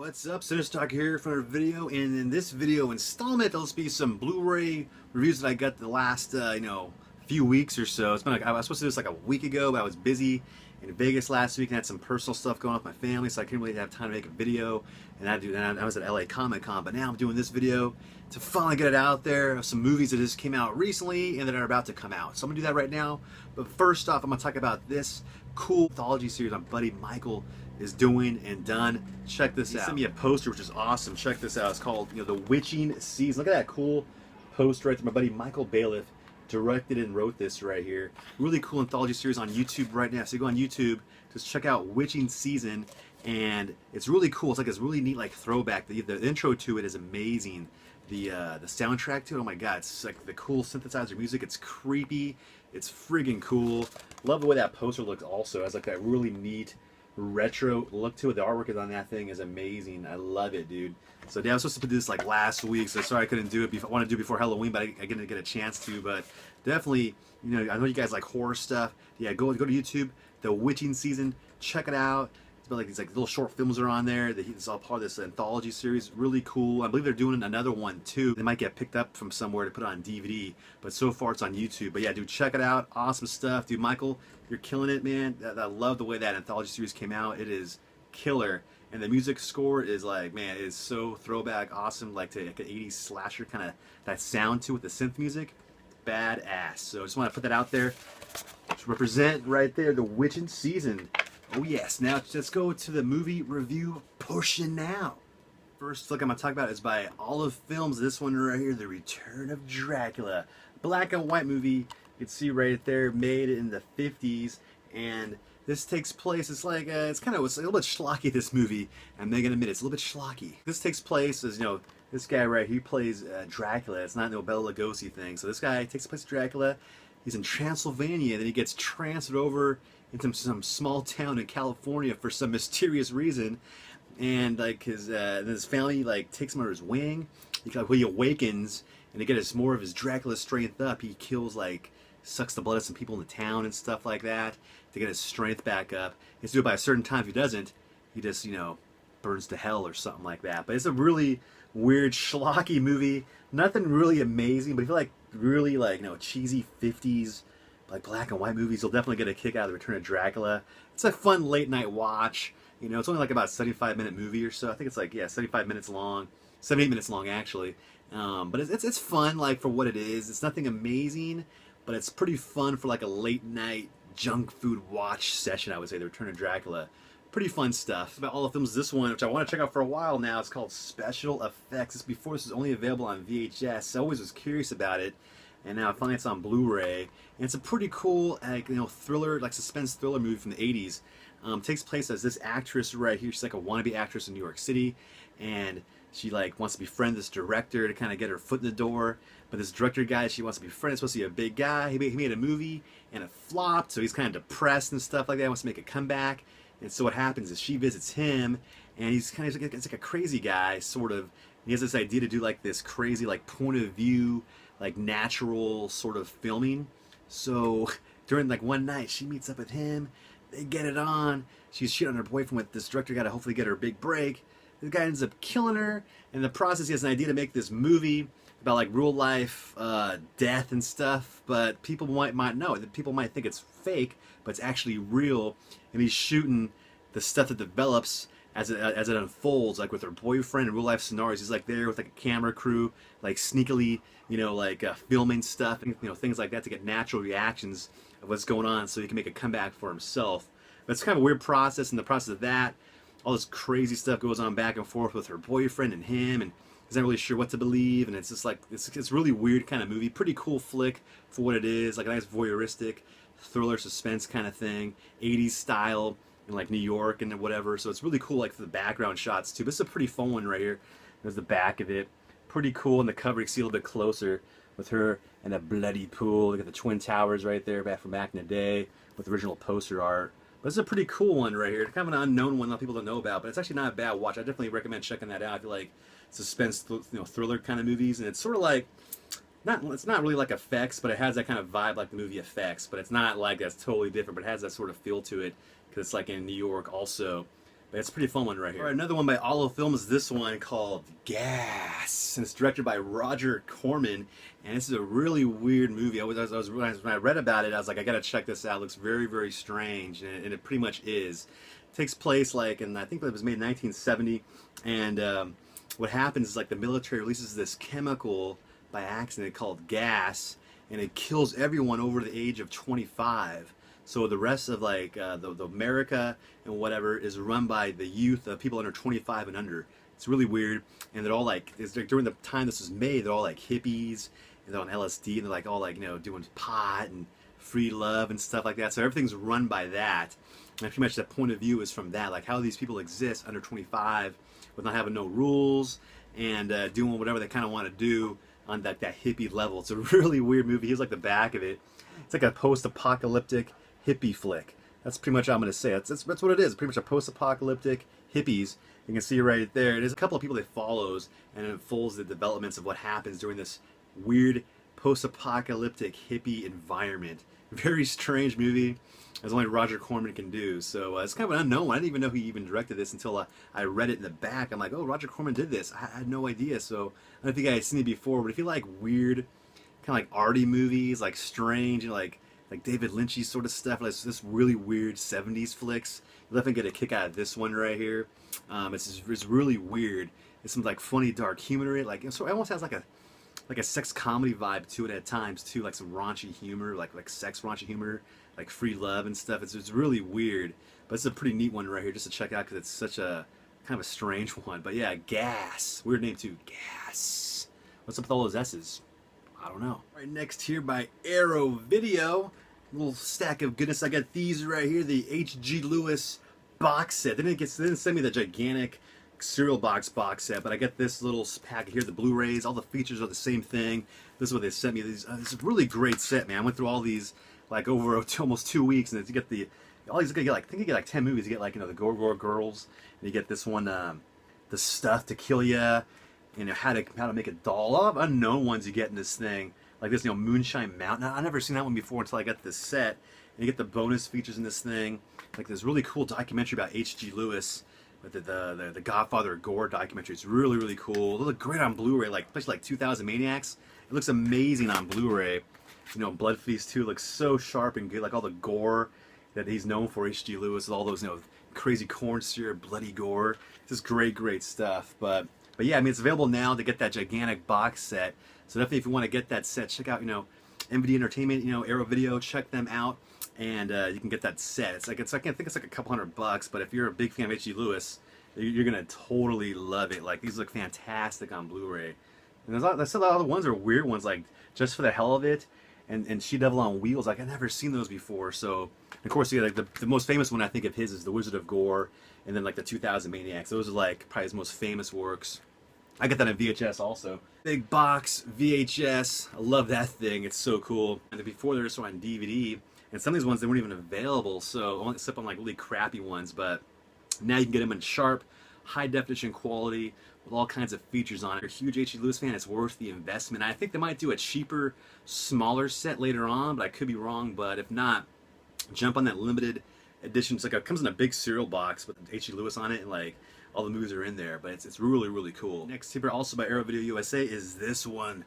What's up, CineStalker here for another video, and in this video installment there'll be some Blu-ray reviews that I got the last few weeks or so. It's been like I was supposed to do this like a week ago, but I was busy in Vegas last week and had some personal stuff going on with my family, so I couldn't really have time to make a video. And I was at LA Comic Con, but now I'm doing this video to finally get it out there of some movies that just came out recently and that are about to come out. So I'm gonna do that right now. But first off, I'm gonna talk about this cool anthology series my buddy Michael is doing and done. Check this out. He sent me a poster which is awesome. Check this out. It's called The Witching Season. Look at that cool poster right there. My buddy Michael Bailiff directed and wrote this right here. Really cool anthology series on YouTube right now. So you go on YouTube, just check out Witching Season, and it's really cool. It's like this really neat like throwback. The intro to it is amazing. The soundtrack to it, oh my god, it's like the cool synthesizer music. It's creepy. It's friggin' cool. Love the way that poster looks also. It has like that really neat retro look to it. The artwork on that thing is amazing. I love it, dude. So yeah, I was supposed to do this like last week, so sorry I couldn't do it. I wanted to do it before Halloween, but I didn't get a chance to. But definitely, I know you guys like horror stuff. Yeah, go to YouTube, The Witching Season. Check it out. It's about like these like little short films are on there. It's all part of this anthology series. Really cool. I believe they're doing another one too. They might get picked up from somewhere to put it on DVD, but so far it's on YouTube. But yeah, dude, check it out. Awesome stuff, dude. Michael, you're killing it, man. I love the way that anthology series came out. It is killer. And the music score is like, man, it is so throwback, awesome, like to like an 80s slasher kind of that sound to it, the synth music. Badass. So I just want to put that out there to represent right there, The Witching Season. Oh yes, now let's go to the movie review portion now. First look I'm going to talk about is by Olive Films. This one right here, The Return of Dracula. Black and white movie. You can see right there, made in the 50s. And this takes place, it's like, it's a little bit schlocky, this movie. I'm going to admit it's a little bit schlocky. This takes place as, this guy right here, he plays Dracula. It's not no Bela Lugosi thing. So this guy takes place Dracula. He's in Transylvania, then he gets transferred over into some small town in California for some mysterious reason. And like his family like takes him under his wing. He awakens, and to get more of his Dracula strength up, he kills sucks the blood of some people in the town and stuff like that to get his strength back up. He has to do it by a certain time. If he doesn't, he just, burns to hell or something like that. But it's a really weird, schlocky movie. Nothing really amazing, but if you like really cheesy 50s, like black and white movies, you'll definitely get a kick out of The Return of Dracula. It's a fun late night watch. It's only like about a 75-minute movie or so. I think it's 75 minutes long, 78 minutes long actually. But it's fun for what it is. It's nothing amazing, but it's pretty fun for like a late night junk food watch session, I would say. The Return of Dracula. Pretty fun stuff. About all the films, this one, which I want to check out for a while now, it's called Special Effects. This was only available on VHS. I always was curious about it, and now finally it's on Blu-ray. And it's a pretty cool, thriller, suspense thriller movie from the 80s. Takes place as this actress right here. She's like a wannabe actress in New York City, and she wants to befriend this director to kind of get her foot in the door. But this director guy she wants to befriend is supposed to be a big guy. He made a movie and it flopped, so he's kind of depressed and stuff like that. He wants to make a comeback. And so what happens is she visits him, and he's like a crazy guy, sort of. He has this idea to do this crazy point of view, natural sort of filming. So during one night, she meets up with him. They get it on. She's cheating on her boyfriend with this director guy to hopefully get her a big break. The guy ends up killing her. In the process, he has an idea to make this movie about real life death and stuff, but people might know that people might think it's fake, but it's actually real. And he's shooting the stuff that develops as it unfolds, with her boyfriend in real life scenarios. He's there with a camera crew, sneakily, filming stuff, and things like that to get natural reactions of what's going on, so he can make a comeback for himself. But it's kind of a weird process. In the process of that, all this crazy stuff goes on back and forth with her boyfriend and him, and he's not really sure what to believe, and it's just it's really weird kind of movie. Pretty cool flick for what it is, a nice voyeuristic thriller suspense kind of thing, 80s style in New York and whatever. So it's really cool for the background shots too. But it's a pretty fun one right here. There's the back of it. Pretty cool. In the cover you can see a little bit closer with her in a bloody pool. Look at the Twin Towers right there from back in the day with original poster art. But it's a pretty cool one right here. Kind of an unknown one that people don't know about, but it's actually not a bad watch. I definitely recommend checking that out if you like suspense, thriller kind of movies. And it's sort of it's not really effects, but it has that kind of vibe like the movie Effects. But it's not that's totally different, but it has that sort of feel to it because it's in New York also. But it's a pretty fun one right here. All right, another one by Olive Film is this one called Gas, and it's directed by Roger Corman. And this is a really weird movie. When I read about it, I was like, I gotta check this out. It looks very, very strange, and it pretty much is. It takes place like, and I think it was made in 1970, and what happens is like the military releases this chemical by accident called gas, and it kills everyone over the age of 25. So the rest of like the America and whatever is run by the youth, people under 25 and under. It's really weird, and they're all like, during the time this was made, they're all like hippies, and they're on LSD, and they're like all like, you know, doing pot and free love and stuff like that. So everything's run by that, and pretty much the point of view is from that, like how these people exist under 25 with not having no rules and doing whatever they kind of want to do on that hippie level. It's a really weird movie. Here's like the back of it. It's like a post-apocalyptic hippie flick. That's pretty much what I'm going to say. That's what it is. Pretty much a post-apocalyptic hippies. You can see right there. There's a couple of people that follows, and it follows the developments of what happens during this weird post-apocalyptic hippie environment. Very strange movie, as only Roger Corman can do. So it's kind of an unknown one. I didn't even know he even directed this until I read it in the back. I'm like, oh, Roger Corman did this. I had no idea. So I don't think I had seen it before. But if you like weird, kind of like arty movies, like strange, and like David Lynchy sort of stuff, like this really weird 70s flicks, you'll definitely get a kick out of this one right here. It's really weird. It's some like funny dark humor in it, like, so it almost has like a sex comedy vibe to it at times too, like some raunchy humor, like sex raunchy humor, like free love and stuff. It's really weird, but it's a pretty neat one right here just to check out because it's such a kind of a strange one. But yeah, Gas, weird name too, Gas. What's up with all those S's? I don't know. All right, next here by Arrow Video, a little stack of goodness. I got these right here, the H.G. Lewis box set. They didn't send me the gigantic cereal box set, but I got this little packet here, the Blu-rays. All the features are the same thing. This is what they sent me. These it's a really great set, man. I went through all these like over almost 2 weeks, and you get all these. You get like, I think you get like 10 movies. You get like, you know, the Gore Girls, and you get this one, the Stuff to Kill Ya, you know, how to make a doll. All of unknown ones you get in this thing, like this, you know, Moonshine Mountain. I never seen that one before until I got this set. And you get the bonus features in this thing, like this really cool documentary about H.G. Lewis, with the Godfather of Gore documentary. It's really, really cool. It looks great on Blu-ray, like especially like 2000 Maniacs. It looks amazing on Blu-ray. You know, Blood Feast 2 looks so sharp and good, like all the gore that he's known for, H.G. Lewis, with all those, you know, crazy corn syrup, bloody gore. It's just great stuff. But yeah, I mean, it's available now to get that gigantic box set. So definitely, if you want to get that set, check out, you know, MVD Entertainment, you know, Arrow Video. Check them out, and you can get that set. I think it's like a couple $100, but if you're a big fan of H.G. Lewis, you're gonna totally love it. Like, these look fantastic on Blu-ray. And there's a lot of the ones are weird ones, like Just for the Hell of It, and She Devil on Wheels. Like, I've never seen those before. So, of course, yeah, like the most famous one I think of his is The Wizard of Gore, and then like the 2000 Maniacs. Those are like probably his most famous works. I got that on VHS also. Big box VHS. I love that thing. It's so cool. And before they were just on DVD, and some of these ones they weren't even available. So only except on like really crappy ones, but now you can get them in sharp, high definition quality with all kinds of features on it. If you're a huge H.G. Lewis fan, it's worth the investment. I think they might do a cheaper, smaller set later on, but I could be wrong. But if not, jump on that limited edition. It's like it comes in a big cereal box with H.G. Lewis on it, and like all the movies are in there. But it's really cool. Next here, also by Arrow Video USA, is this one,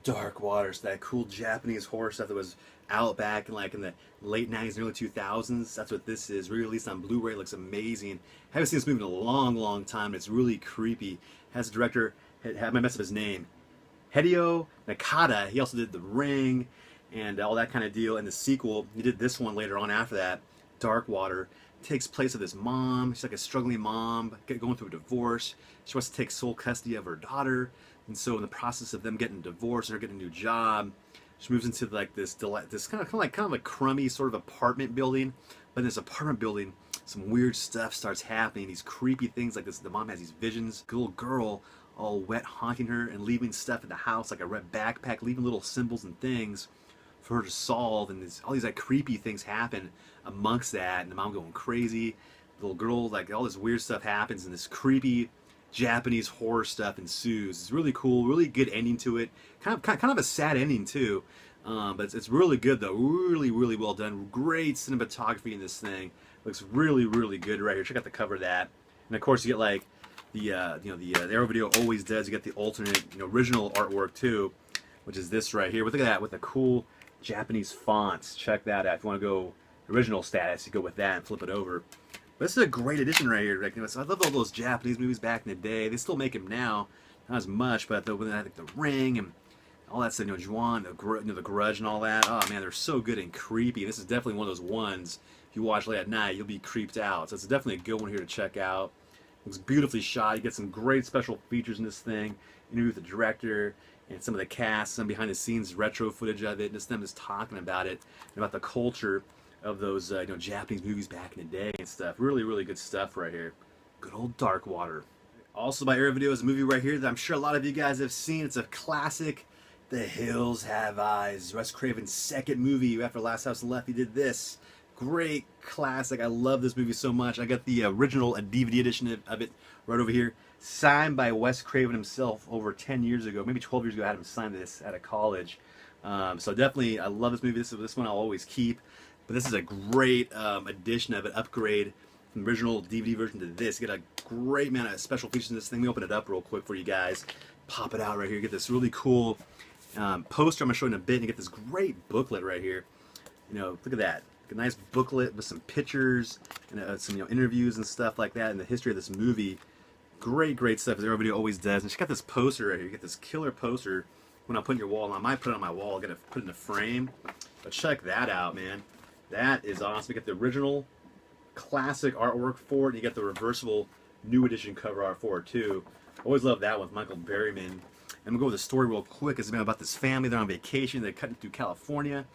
Dark Waters. That cool Japanese horror stuff that was out back in like in the late 90s, early 2000s. That's what this is. Re-released on Blu-ray. Looks amazing. Haven't seen this movie in a long time. It's really creepy. Has a director, I might mess up his name, Hideo Nakata. He also did The Ring and all that kind of deal. And the sequel, he did this one later on after that, Dark Water. It takes place of this mom. She's like a struggling mom going through a divorce. She wants to take sole custody of her daughter. And so in the process of them getting divorced and her getting a new job, she moves into like this kind of a crummy sort of apartment building. But in this apartment building, some weird stuff starts happening. These creepy things like this. The mom has these visions. The little girl all wet haunting her and leaving stuff in the house, like a red backpack, leaving little symbols and things for her to solve. And all these like creepy things happen amongst that. And the mom going crazy. The little girl, like all this weird stuff happens, and this creepy Japanese horror stuff ensues. It's really cool, really good ending to it. Kind of a sad ending too, but it's really good though. Really well done. Great cinematography in this thing. Looks really good right here. Check out the cover of that. And of course, you get like the the Arrow Video always does. You get the alternate, original artwork too, which is this right here. But look at that with the cool Japanese fonts. Check that out. If you want to go original status, you go with that and flip it over. But this is a great edition right here. Like, I love all those Japanese movies back in the day. They still make them now, not as much, but when they had like The Ring and all that stuff, Juon, the Grudge and all that. Oh man, they're so good and creepy. This is definitely one of those ones. If you watch late at night, you'll be creeped out. So it's definitely a good one here to check out. Looks beautifully shot. You get some great special features in this thing. Interview with the director and some of the cast, some behind the scenes retro footage of it, and just them just talking about it and about the culture of those Japanese movies back in the day and stuff. Really, really good stuff right here. Good old Dark Water. Also by Arrow Video is a movie right here that I'm sure a lot of you guys have seen. It's a classic. The Hills Have Eyes. Wes Craven's second movie after Last House Left. He did this. Great classic. I love this movie so much. I got the original DVD edition of it right over here. Signed by Wes Craven himself over 10 years ago. Maybe 12 years ago I had him sign this out of college. So definitely, I love this movie. This one I'll always keep. But this is a great edition of it. Upgrade from the original DVD version to this. You get a great amount of special features in this thing. Let me open it up real quick for you guys. Pop it out right here. You get this really cool poster I'm going to show you in a bit, and you get this great booklet right here. Look at that. A nice booklet with some pictures and some interviews and stuff like that, and the history of this movie. Great stuff, as everybody always does. And she's got this poster right here. You get this killer poster when I put in your wall. And I might put it on my wall. I'm going to put it in a frame. But check that out, man. That is awesome. You get the original classic artwork for it. You get the reversible new edition cover art for it, too. Always love that one with Michael Berryman. I'm going to go with the story real quick. It's about this family. They're on vacation. They're cutting through California.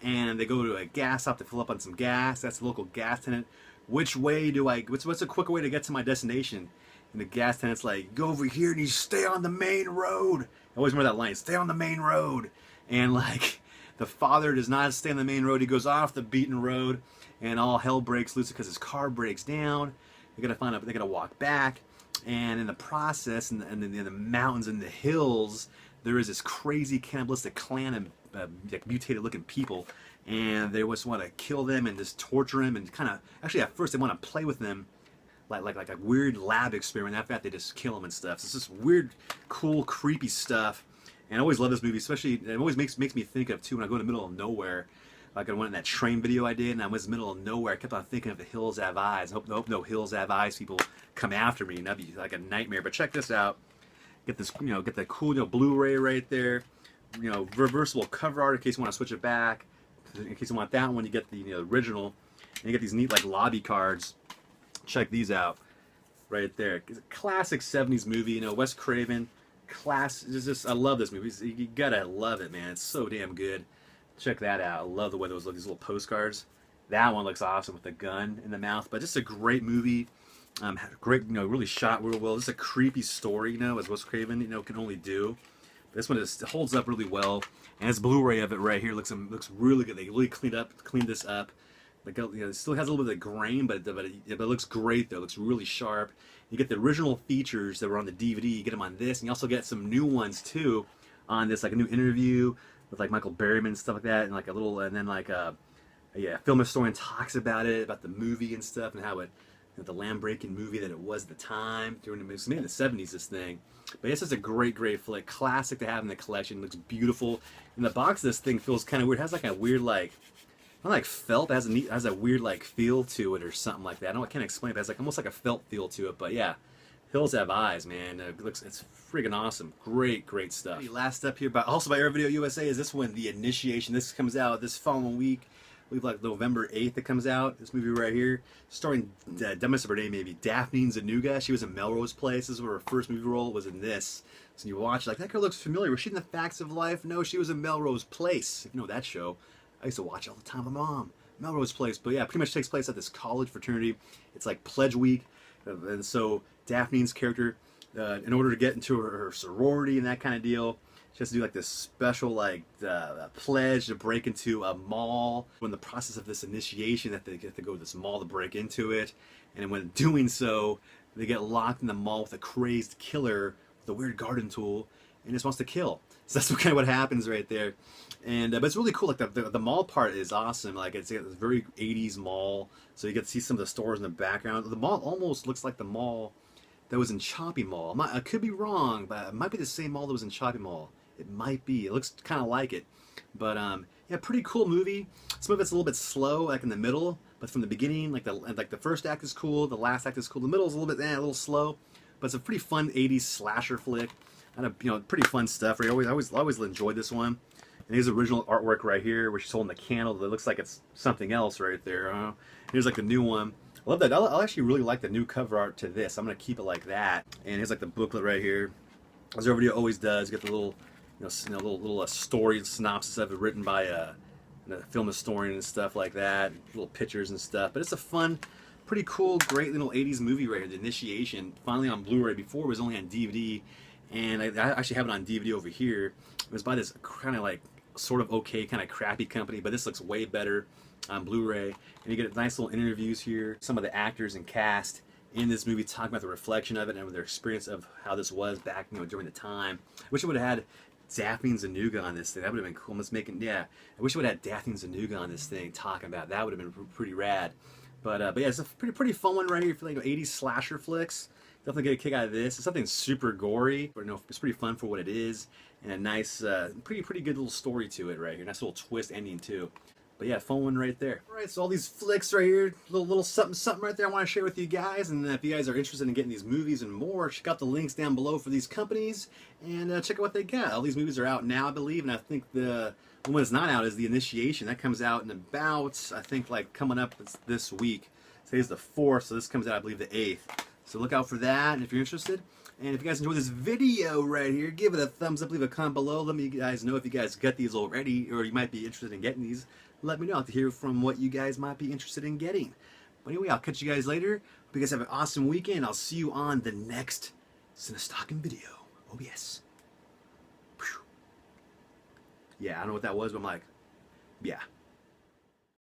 And they go to a gas stop to fill up on some gas. That's the local gas tenant. Which way do I... What's a quicker way to get to my destination? And the gas tenant's like, go over here and you stay on the main road. I always remember that line. Stay on the main road. And like, the father does not stay on the main road. He goes off the beaten road. And all hell breaks loose because his car breaks down. They gotta walk back. And in the process, in the mountains and the hills, there is this crazy cannibalistic clan of like mutated-looking people, and they just want to kill them and just torture them, and kind of actually at first they want to play with them, like a weird lab experiment. After that, they just kill them and stuff. So it's just weird, cool, creepy stuff. And I always love this movie, especially it always makes me think of too when I go in the middle of nowhere. Like I went in that train video I did, and I was in the middle of nowhere. I kept on thinking of the Hills Have Eyes. I hope no Hills Have Eyes people come after me. That'd be like a nightmare. But check this out. Get this, get the cool, Blu-ray right there. Reversible cover art in case you want to switch it back. In case you want that one, you get the original. And you get these neat like lobby cards. Check these out, right there. It's a classic '70s movie. Wes Craven, I love this movie. You gotta love it, man. It's so damn good. Check that out. I love the way these little postcards. That one looks awesome with the gun in the mouth. But just a great movie. Great, really shot real well. This is a creepy story, as Wes Craven, can only do. This one just holds up really well. And this Blu-ray of it right here looks really good. They really cleaned this up. Like, it still has a little bit of grain, but it looks great though. It looks really sharp. You get the original features that were on the DVD. You get them on this, and you also get some new ones too on this, like a new interview with like Michael Berryman and stuff like that, and like a little, and then like a film historian talks about it, about the movie and stuff, and how it, the land-breaking movie that it was at the time during the maybe in the '70s. This thing, but it's just a great flick, classic to have in the collection. It looks beautiful. In the box, this thing feels kind of weird. It has like a weird not like felt, it has a weird like feel to it or something like that. I can't explain it, but it's like almost like a felt feel to it. But yeah, Hills Have Eyes, man. It's freaking awesome. Great stuff. The last up here, also by Arrow Video USA, is this one, The Initiation. This comes out this following week. I believe like November 8th it comes out. This movie right here, starring dumbest of her name maybe, Daphne Zanuga. She was in Melrose Place. This is her first movie role, was in this. So you watch, like, that girl looks familiar. Was she in The Facts of Life? No, she was in Melrose Place. If you know that show. I used to watch it all the time with my mom. Melrose Place. But yeah, pretty much takes place at this college fraternity. It's like pledge week. And so Daphne's character, in order to get into her sorority and that kind of deal, she has to do like this special like pledge to break into a mall. In the process of this initiation, that they get to go to this mall to break into it. And when doing so, they get locked in the mall with a crazed killer with a weird garden tool. and just wants to kill. So that's kind of what happens right there. And but it's really cool. Like the mall part is awesome. Like it's a very 80s mall, so you get to see some of the stores in the background. The mall almost looks like the mall that was in Choppy Mall. I could be wrong, but it might be the same mall that was in Choppy Mall. It might be. It looks kind of like it. But yeah, pretty cool movie. Some of it's a little bit slow, like in the middle, but from the beginning, like the first act is cool, the last act is cool, the middle is a little bit a little slow, but it's a pretty fun 80s slasher flick. And pretty fun stuff. Right? I always enjoyed this one. And here's the original artwork right here, where she's holding the candle that looks like it's something else right there. Here's like the new one. I love that. I'll actually really like the new cover art to this. I'm gonna keep it like that. And here's like the booklet right here, as our video always does. Get the little, little story synopsis of it written by a film historian and stuff like that. Little pictures and stuff. But it's a fun, pretty cool, great little 80s movie right here. The Initiation, finally on Blu-ray. Before it was only on DVD, and I actually have it on DVD over here. It was by this kind of like sort of okay, kind of crappy company, but this looks way better on Blu-ray. And you get nice little interviews here. Some of the actors and cast in this movie talking about the reflection of it and their experience of how this was back, during the time. I wish it would have had Daphne and Zanuga on this thing. That would have been cool. I wish it would have had Daphne and Zanuga on this thing talking about that. Would have been pretty rad. But yeah, it's a pretty fun one right here for 80s slasher flicks. Definitely get a kick out of this. It's something super gory, but it's pretty fun for what it is, and a nice, pretty good little story to it right here. Nice little twist ending too. But yeah, fun one right there. All right, so all these flicks right here, little something right there I want to share with you guys. And if you guys are interested in getting these movies and more, check out the links down below for these companies and check out what they got. All these movies are out now, I believe, and I think the one that's not out is The Initiation. That comes out in about, I think, like coming up this week. Today's the 4th, so this comes out, I believe, the 8th. So look out for that if you're interested. And if you guys enjoyed this video right here, give it a thumbs up, leave a comment below. Let me guys know if you guys got these already or you might be interested in getting these. Let me know. I'd like to hear from what you guys might be interested in getting. But anyway, I'll catch you guys later. Hope you guys have an awesome weekend. I'll see you on the next CineStalker video. Oh yes. Whew. Yeah, I don't know what that was, but I'm like, yeah.